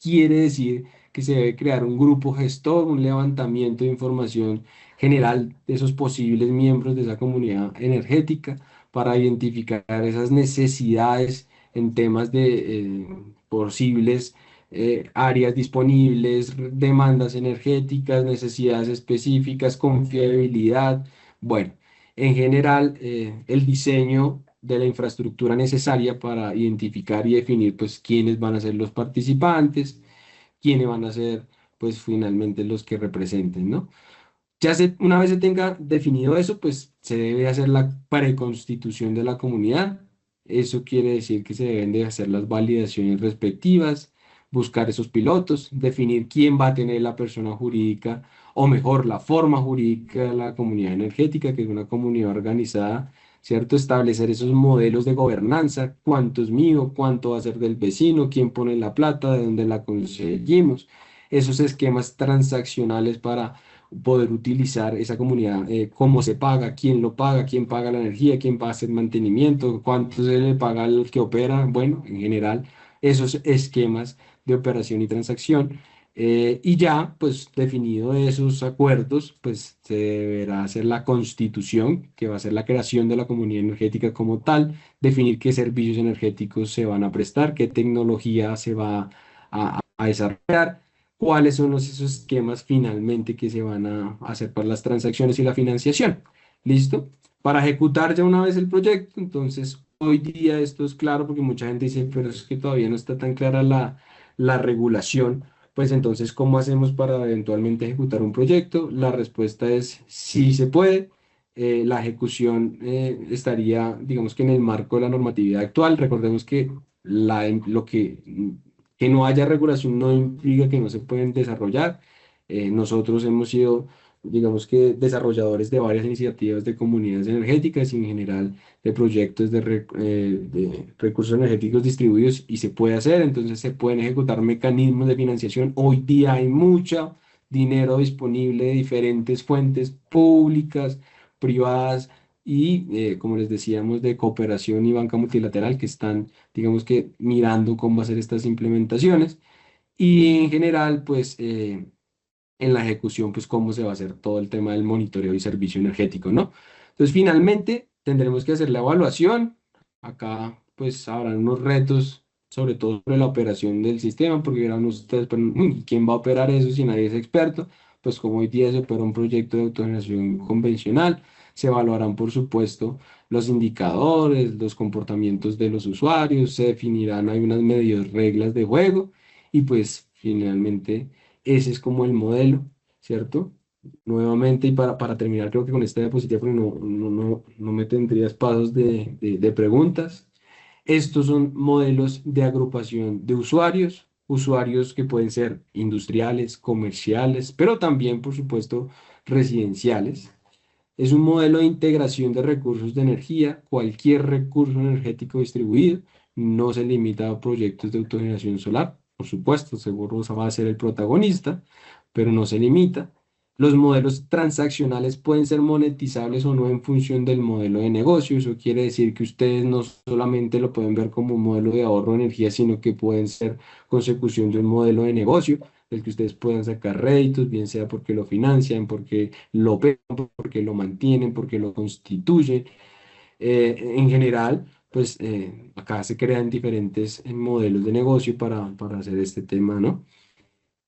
S1: quiere decir que se debe crear un grupo gestor, un levantamiento de información general de esos posibles miembros de esa comunidad energética para identificar esas necesidades en temas de posibles áreas disponibles, demandas energéticas, necesidades específicas, confiabilidad. Bueno, en general, el diseño de la infraestructura necesaria para identificar y definir pues quiénes van a ser los participantes, quiénes van a ser pues finalmente los que representen, ¿no? Una vez se tenga definido eso, pues se debe hacer la preconstitución de la comunidad. Eso quiere decir que se deben de hacer las validaciones respectivas, buscar esos pilotos, definir quién va a tener la persona jurídica, o mejor, la forma jurídica de la comunidad energética, que es una comunidad organizada, ¿cierto? Establecer esos modelos de gobernanza, cuánto es mío, cuánto va a ser del vecino, quién pone la plata, de dónde la conseguimos, esos esquemas transaccionales para poder utilizar esa comunidad, cómo se paga, quién paga la energía, quién va a hacer mantenimiento, cuánto se le paga al que opera, bueno, en general, esos esquemas de operación y transacción. Y ya, pues definido esos acuerdos, pues se deberá hacer la constitución, que va a ser la creación de la comunidad energética como tal, definir qué servicios energéticos se van a prestar, qué tecnología se va a desarrollar, cuáles son esos esquemas finalmente que se van a hacer para las transacciones y la financiación. ¿Listo? Para ejecutar ya una vez el proyecto, entonces hoy día esto es claro porque mucha gente dice, pero es que todavía no está tan clara la regulación. Pues entonces, ¿cómo hacemos para eventualmente ejecutar un proyecto? La respuesta es sí se puede. La ejecución estaría, digamos que en el marco de la normatividad actual. Recordemos que lo que no haya regulación no implica que no se pueden desarrollar. Nosotros hemos sido, digamos que, desarrolladores de varias iniciativas de comunidades energéticas y en general de proyectos de recursos energéticos distribuidos y se puede hacer, entonces se pueden ejecutar mecanismos de financiación. Hoy día hay mucho dinero disponible de diferentes fuentes públicas, privadas y, como les decíamos, de cooperación y banca multilateral que están, digamos que, mirando cómo hacer estas implementaciones. Y en general, pues en la ejecución, pues cómo se va a hacer todo el tema del monitoreo y servicio energético, ¿no? Entonces, finalmente, tendremos que hacer la evaluación. Acá, pues, habrán unos retos, sobre todo sobre la operación del sistema, porque verán ustedes, pero, ¿quién va a operar eso si nadie es experto? Pues como hoy día se opera un proyecto de autogeneración convencional, se evaluarán, por supuesto, los indicadores, los comportamientos de los usuarios, se definirán, hay unas medidas, reglas de juego, y pues, finalmente ese es como el modelo, ¿cierto? Nuevamente, y para terminar, creo que con esta diapositiva, porque no me tendrías pasos de preguntas. Estos son modelos de agrupación de usuarios, usuarios que pueden ser industriales, comerciales, pero también, por supuesto, residenciales. Es un modelo de integración de recursos de energía, cualquier recurso energético distribuido, no se limita a proyectos de autogeneración solar, por supuesto, seguro va a ser el protagonista, pero no se limita. Los modelos transaccionales pueden ser monetizables o no en función del modelo de negocio. Eso quiere decir que ustedes no solamente lo pueden ver como un modelo de ahorro de energía, sino que pueden ser consecución de un modelo de negocio del que ustedes puedan sacar réditos, bien sea porque lo financian, porque lo operan, porque lo mantienen, porque lo constituyen. En general, pues acá se crean diferentes modelos de negocio para hacer este tema, ¿no?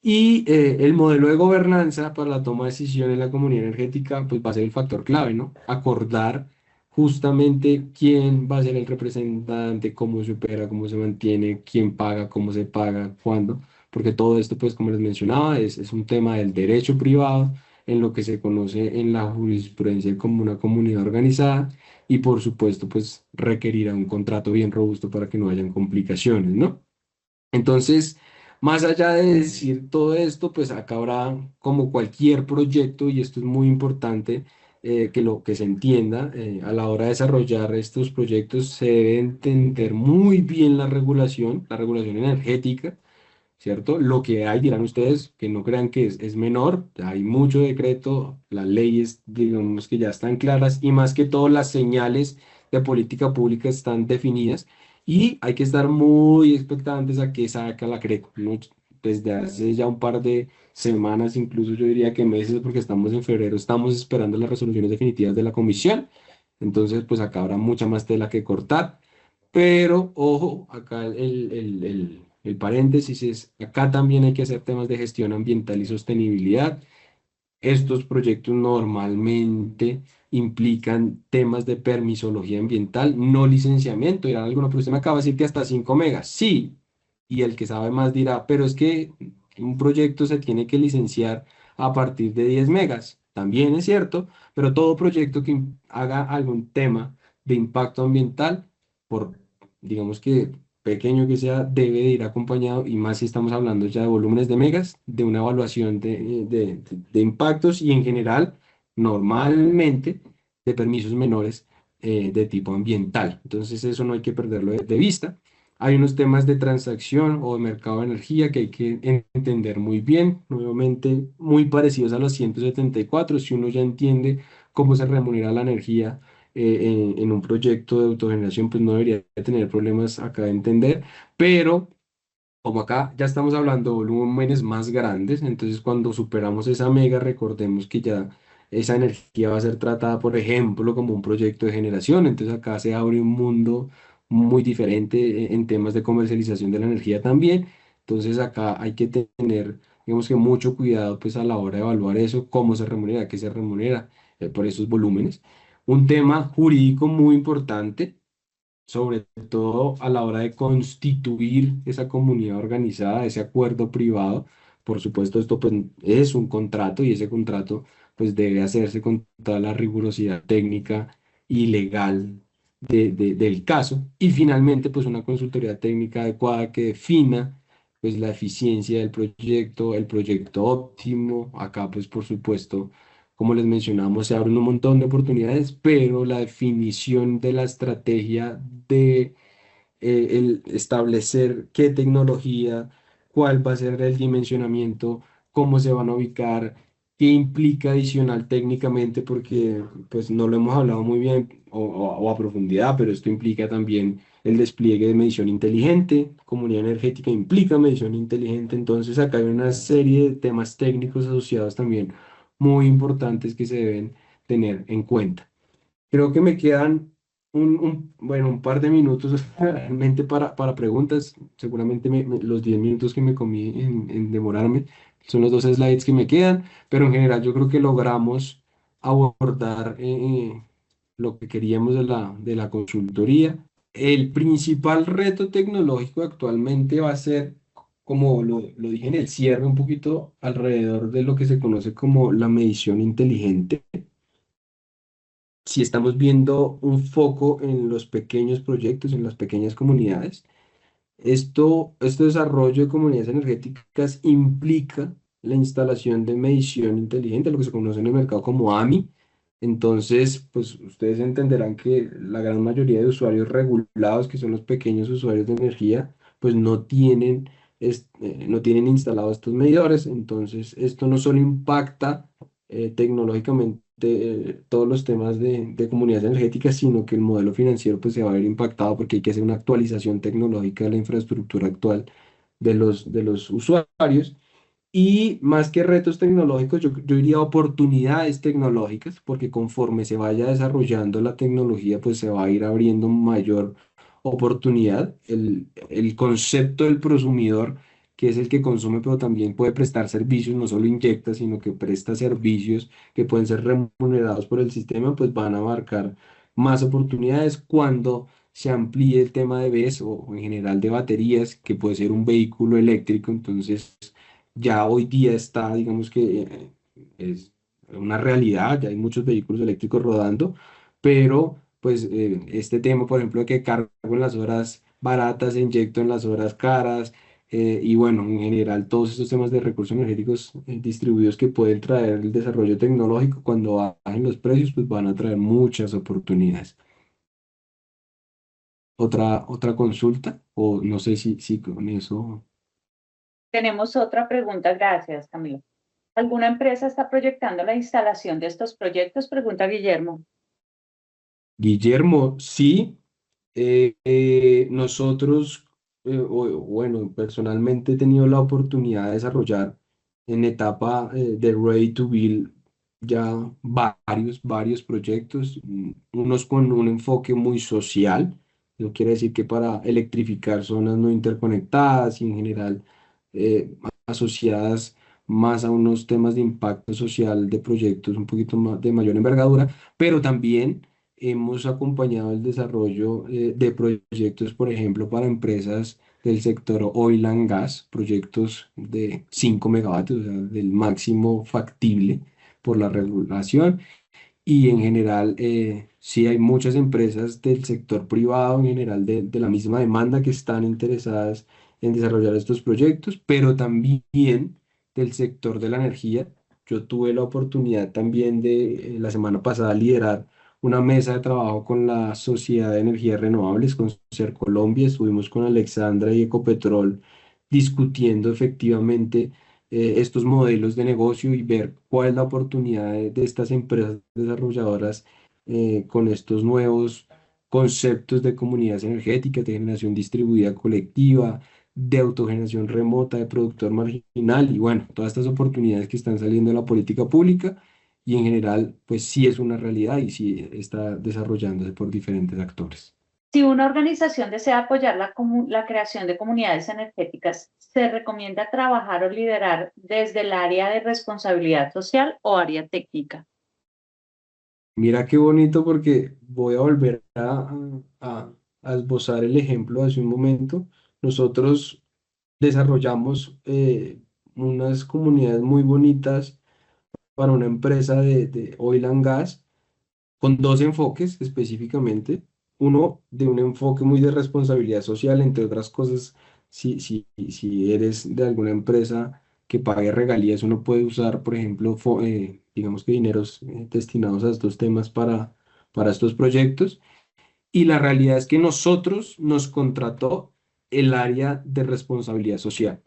S1: Y el modelo de gobernanza para la toma de decisiones en la comunidad energética, pues va a ser el factor clave, ¿no? Acordar justamente quién va a ser el representante, cómo se opera, cómo se mantiene, quién paga, cómo se paga, cuándo, porque todo esto, pues como les mencionaba, es un tema del derecho privado, en lo que se conoce en la jurisprudencia como una comunidad organizada y por supuesto, pues requerirá un contrato bien robusto para que no hayan complicaciones, ¿no? Entonces, más allá de decir todo esto, pues acá habrá como cualquier proyecto, y esto es muy importante que lo que se entienda, a la hora de desarrollar estos proyectos se debe entender muy bien la regulación energética, ¿cierto? Lo que hay, dirán ustedes, que no crean que es menor, hay mucho decreto, las leyes, digamos que ya están claras y más que todo las señales de política pública están definidas y hay que estar muy expectantes a que saca la CRECO, ¿no? Desde hace ya un par de semanas, incluso yo diría que meses, porque estamos en febrero, estamos esperando las resoluciones definitivas de la comisión, entonces pues acá habrá mucha más tela que cortar. Pero, ojo, acá el paréntesis es, acá también hay que hacer temas de gestión ambiental y sostenibilidad. Estos proyectos normalmente implican temas de permisología ambiental, no licenciamiento. Dirán algunos, pero usted me acaba de decir que hasta 5 megas. Sí, y el que sabe más dirá, pero es que un proyecto se tiene que licenciar a partir de 10 megas. También es cierto, pero todo proyecto que haga algún tema de impacto ambiental, por digamos que pequeño que sea, debe de ir acompañado, y más si estamos hablando ya de volúmenes de megas, de una evaluación de impactos y en general, normalmente, de permisos menores de tipo ambiental. Entonces eso no hay que perderlo de vista. Hay unos temas de transacción o de mercado de energía que hay que entender muy bien, nuevamente muy parecidos a los 174 si uno ya entiende cómo se remunera la energía en un proyecto de autogeneración, pues no debería tener problemas acá de entender, pero como acá ya estamos hablando de volúmenes más grandes, entonces cuando superamos esa mega, recordemos que ya esa energía va a ser tratada, por ejemplo, como un proyecto de generación, entonces acá se abre un mundo muy diferente en temas de comercialización de la energía también, entonces acá hay que tener, digamos que mucho cuidado pues a la hora de evaluar eso, cómo se remunera, qué se remunera por esos volúmenes. Un tema jurídico muy importante, sobre todo a la hora de constituir esa comunidad organizada, ese acuerdo privado. Por supuesto, esto pues, es un contrato y ese contrato pues debe hacerse con toda la rigurosidad técnica y legal del caso. Y finalmente, pues una consultoría técnica adecuada que defina pues la eficiencia del proyecto, el proyecto óptimo. Acá pues por supuesto, como les mencionamos, se abren un montón de oportunidades, pero la definición de la estrategia de el establecer qué tecnología, cuál va a ser el dimensionamiento, cómo se van a ubicar, qué implica adicional técnicamente, porque pues no lo hemos hablado muy bien o a profundidad, pero esto implica también el despliegue de medición inteligente, comunidad energética implica medición inteligente, entonces acá hay una serie de temas técnicos asociados también muy importantes que se deben tener en cuenta. Creo que me quedan bueno, un par de minutos realmente para preguntas. Seguramente los 10 minutos que me comí en demorarme son los dos slides que me quedan, pero en general yo creo que logramos abordar lo que queríamos de la consultoría. El principal reto tecnológico actualmente va a ser, como lo dije en el cierre, un poquito alrededor de lo que se conoce como la medición inteligente. Si estamos viendo un foco en los pequeños proyectos, en las pequeñas comunidades, este desarrollo de comunidades energéticas implica la instalación de medición inteligente, lo que se conoce en el mercado como AMI. Entonces, pues ustedes entenderán que la gran mayoría de usuarios regulados, que son los pequeños usuarios de energía, pues no tienen instalados estos medidores. Entonces, esto no solo impacta tecnológicamente todos los temas de comunidades energéticas, sino que el modelo financiero pues se va a ver impactado porque hay que hacer una actualización tecnológica de la infraestructura actual de los usuarios. Y más que retos tecnológicos, yo diría oportunidades tecnológicas, porque conforme se vaya desarrollando la tecnología, pues se va a ir abriendo mayor oportunidad. El concepto del prosumidor, que es el que consume, pero también puede prestar servicios, no solo inyecta, sino que presta servicios que pueden ser remunerados por el sistema, pues van a abarcar más oportunidades cuando se amplíe el tema de BES o en general de baterías, que puede ser un vehículo eléctrico. Entonces ya hoy día está, digamos que es una realidad, ya hay muchos vehículos eléctricos rodando, pero pues este tema, por ejemplo, de que cargo en las horas baratas, e inyecto en las horas caras, y bueno, en general todos estos temas de recursos energéticos distribuidos que pueden traer el desarrollo tecnológico, cuando bajen los precios, pues van a traer muchas oportunidades. Otra consulta, o no sé si con eso.
S2: Tenemos otra pregunta, gracias, Camilo. ¿Alguna empresa está proyectando la instalación de estos proyectos? Pregunta Guillermo.
S1: Guillermo, sí. Nosotros, bueno, personalmente he tenido la oportunidad de desarrollar en etapa de Ready to Build ya varios proyectos, unos con un enfoque muy social. No quiere decir que para electrificar zonas no interconectadas y en general asociadas más a unos temas de impacto social de proyectos un poquito más de mayor envergadura, pero también hemos acompañado el desarrollo de proyectos, por ejemplo, para empresas del sector oil and gas, proyectos de 5 megavatios, o sea, del máximo factible por la regulación. Y en general, sí hay muchas empresas del sector privado, en general de la misma demanda, que están interesadas en desarrollar estos proyectos, pero también del sector de la energía. Yo tuve la oportunidad también de, la semana pasada, liderar una mesa de trabajo con la Sociedad de Energías Renovables, con Colombia. Estuvimos con Alexandra y Ecopetrol discutiendo efectivamente estos modelos de negocio y ver cuál es la oportunidad de estas empresas desarrolladoras con estos nuevos conceptos de comunidades energéticas, de generación distribuida colectiva, de autogeneración remota, de productor marginal y bueno, todas estas oportunidades que están saliendo de la política pública y en general, pues sí es una realidad y sí está desarrollándose por diferentes actores.
S2: Si una organización desea apoyar la creación de comunidades energéticas, ¿se recomienda trabajar o liderar desde el área de responsabilidad social o área técnica?
S1: Mira qué bonito porque voy a volver a esbozar el ejemplo de hace un momento. Nosotros desarrollamos unas comunidades muy bonitas para una empresa de oil and gas con dos enfoques específicamente. Uno de un enfoque muy de responsabilidad social, entre otras cosas, si eres de alguna empresa que pague regalías, uno puede usar, por ejemplo, digamos que dineros destinados a estos temas para estos proyectos. Y la realidad es que nosotros nos contrató el área de responsabilidad social,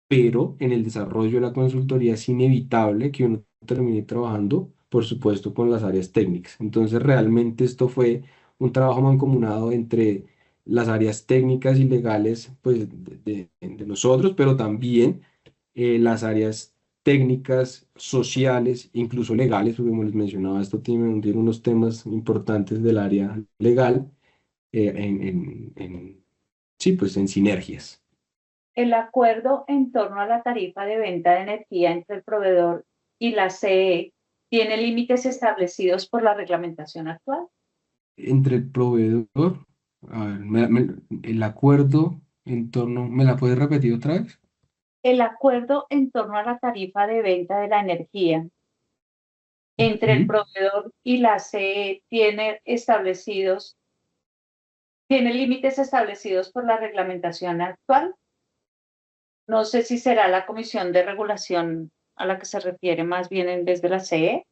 S1: pero en el desarrollo de la consultoría es inevitable que uno termine trabajando, por supuesto, con las áreas técnicas. Entonces, realmente esto fue un trabajo mancomunado entre las áreas técnicas y legales, pues, de nosotros, pero también las áreas técnicas, sociales, incluso legales, porque como les mencionaba, esto tiene unos temas importantes del área legal, sí, pues en sinergias.
S2: El acuerdo en torno a la tarifa de venta de energía entre el proveedor y la CE tiene límites establecidos por la reglamentación actual.
S1: Entre el proveedor, a ver, el acuerdo en torno, ¿me la puedes repetir otra vez?
S2: El acuerdo en torno a la tarifa de venta de la energía entre el
S1: Ujú.
S2: proveedor y la CE tiene límites establecidos por la reglamentación actual. No sé si será la comisión de regulación a la que se refiere más bien en vez de la CE.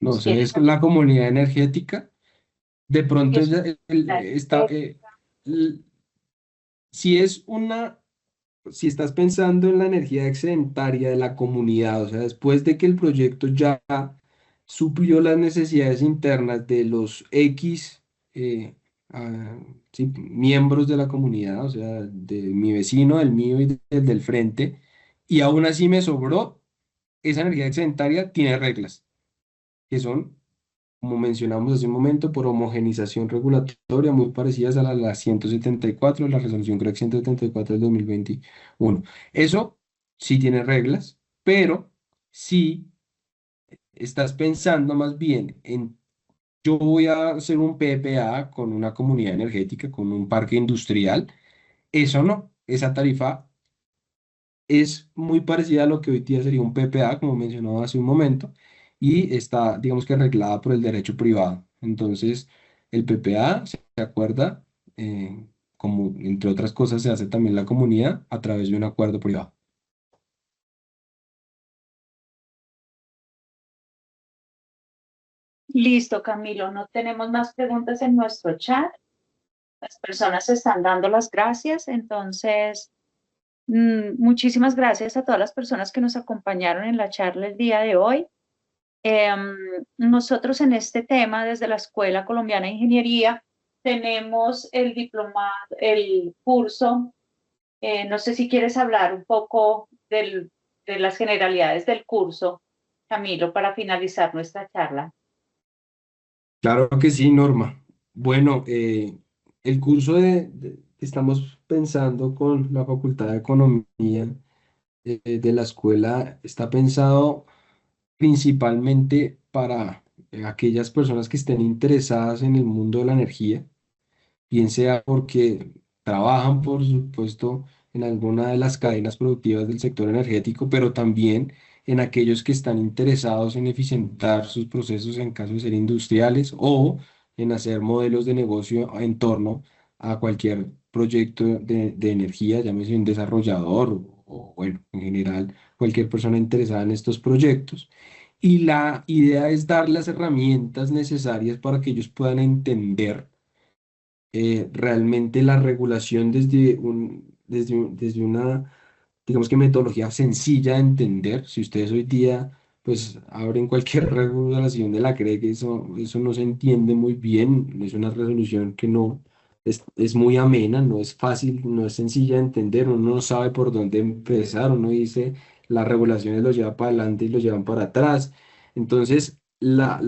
S1: No sé,
S2: ¿Quién
S1: es la comunidad energética. De pronto
S2: es
S1: ella está, l- si es una, si estás pensando en la energía excedentaria de la comunidad, o sea, después de que el proyecto ya suplió las necesidades internas de los X eh, ah, sí, miembros de la comunidad, o sea, de mi vecino, del mío y del frente, y aún así me sobró, esa energía excedentaria tiene reglas, que son, como mencionamos hace un momento, por homogenización regulatoria muy parecidas a la 174, la resolución creo que 174 del 2021. Eso sí tiene reglas, pero si estás pensando más bien en yo voy a hacer un PPA con una comunidad energética, con un parque industrial, eso no, esa tarifa es muy parecida a lo que hoy día sería un PPA, como mencionaba hace un momento, y está, digamos que arreglada por el derecho privado. Entonces, el PPA se acuerda, como entre otras cosas se hace también la comunidad a través de un acuerdo privado.
S2: Listo, Camilo. No tenemos más preguntas en nuestro chat. Las personas están dando las gracias, entonces Muchísimas gracias a todas las personas que nos acompañaron en la charla el día de hoy. Em, Nosotros en este tema, desde la Escuela Colombiana de Ingeniería, tenemos el diplomado, el curso. No sé si quieres hablar un poco de las generalidades del curso, Camilo, para finalizar nuestra charla.
S1: Claro que sí, Norma. Bueno, el curso que estamos pensando con la Facultad de Economía de la escuela está pensado principalmente para aquellas personas que estén interesadas en el mundo de la energía, bien sea porque trabajan, por supuesto, en alguna de las cadenas productivas del sector energético, pero también en aquellos que están interesados en eficientar sus procesos en caso de ser industriales o en hacer modelos de negocio en torno a cualquier proyecto de energía, llámese un desarrollador bueno, en general, cualquier persona interesada en estos proyectos. Y la idea es dar las herramientas necesarias para que ellos puedan entender realmente la regulación desde una, digamos que metodología sencilla de entender. Si ustedes hoy día pues abren cualquier regulación de la CRE, que eso no se entiende muy bien, es una resolución que no es muy amena, no es fácil, no es sencilla de entender, uno no sabe por dónde empezar, uno dice las regulaciones los lleva para adelante y los llevan para atrás. Entonces, la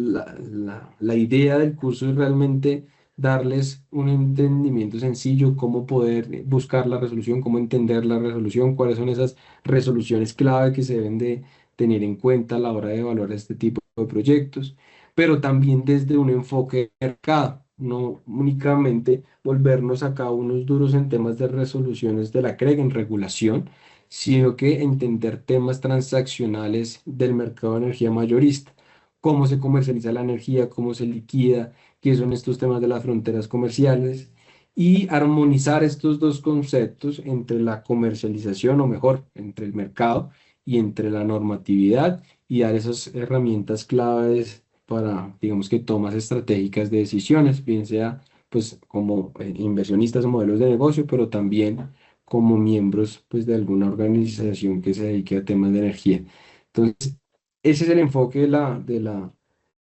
S1: idea del curso es realmente darles un entendimiento sencillo, cómo poder buscar la resolución, cómo entender la resolución, cuáles son esas resoluciones clave que se deben de tener en cuenta a la hora de evaluar este tipo de proyectos, pero también desde un enfoque de mercado, no únicamente volvernos acá unos duros en temas de resoluciones de la CREG en regulación, sino que entender temas transaccionales del mercado de energía mayorista, cómo se comercializa la energía, cómo se liquida, qué son estos temas de las fronteras comerciales y armonizar estos dos conceptos entre la comercialización, o mejor, entre el mercado y entre la normatividad y dar esas herramientas claves para, digamos que tomas estratégicas de decisiones, bien sea pues como inversionistas o modelos de negocio, pero también como miembros pues de alguna organización que se dedique a temas de energía. Entonces, ese es el enfoque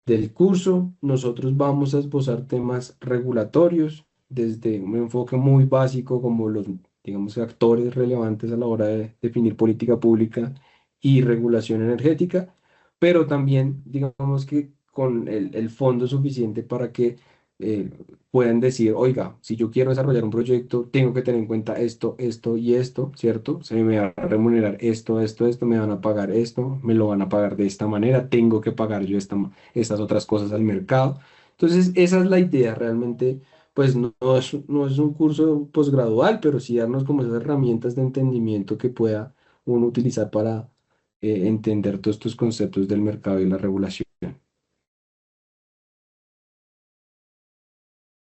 S1: del curso. Nosotros vamos a esbozar temas regulatorios desde un enfoque muy básico como los, digamos, actores relevantes a la hora de definir política pública y regulación energética, pero también, digamos que con el fondo suficiente para que eh, puedan decir, oiga, si yo quiero desarrollar un proyecto, tengo que tener en cuenta esto, esto y esto, ¿cierto? Se me va a remunerar esto, me van a pagar esto, me lo van a pagar de esta manera, tengo que pagar yo estas otras cosas al mercado. Entonces, esa es la idea, realmente, pues no es un curso posgradual, pero sí darnos como esas herramientas de entendimiento que pueda uno utilizar para entender todos estos conceptos del mercado y la regulación.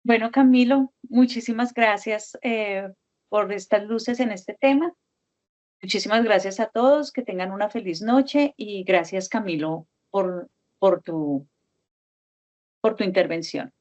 S2: Bueno, Camilo, muchísimas gracias por estas luces en este tema. Muchísimas gracias a todos, que tengan una feliz noche y gracias, Camilo, por, por tu intervención.